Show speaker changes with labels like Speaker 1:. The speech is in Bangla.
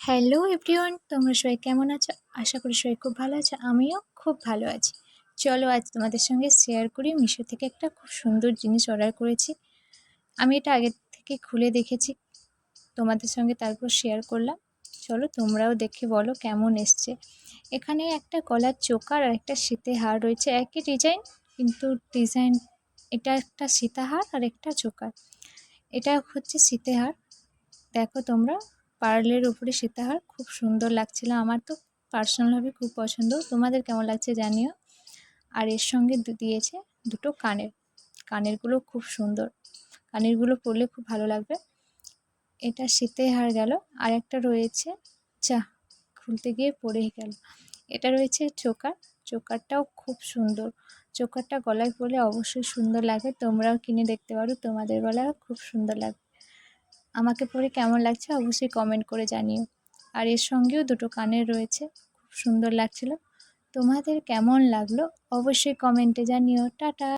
Speaker 1: হ্যালো এভরিওয়ান, তোমরা সবাই কেমন আছো? আশা করি সবাই খুব ভালো আছো। আমিও খুব ভালো আছি। চলো আজ তোমাদের সঙ্গে শেয়ার করি, মিশো থেকে একটা খুব সুন্দর জিনিস অর্ডার করেছি। আমি এটা আগে থেকে খুলে দেখেছি, তোমাদের সঙ্গে তারপর শেয়ার করলাম। চলো তোমরাও দেখে বলো কেমন এসছে। এখানে একটা গলার চোকার আর একটা সীতাহার রয়েছে, একই ডিজাইন কিন্তু ডিজাইন এটা একটা সীতাহার আর একটা চোকার। এটা হচ্ছে সীতাহার। দেখো তোমরা, পার্লের উপরে সীতাহার খুব সুন্দর লাগছিল। আমার তো পার্সোনালভাবে খুব পছন্দ, তোমাদের কেমন লাগছে জানিও। আর এর সঙ্গে দিয়েছে দুটো কানেরগুলো খুব সুন্দর, কানেরগুলো পরলে খুব ভালো লাগবে। এটা সীতাহার গেল, আর একটা রয়েছে, যা খুলতে গিয়ে পড়েই গেল। এটা রয়েছে চোকারটাও খুব সুন্দর। চোকারটা গলায় পরলে অবশ্যই সুন্দর লাগে, তোমরাও কিনে দেখতে পারো, তোমাদের গলায় খুব সুন্দর লাগবে। আমাকে পরে কেমন লাগছে অবশ্যই কমেন্ট করে জানিও। আর এর সঙ্গেও দুটো কানের রয়েছে, খুব সুন্দর লাগছিল। তোমাদের কেমন লাগলো অবশ্যই কমেন্টে জানিও। টাটা।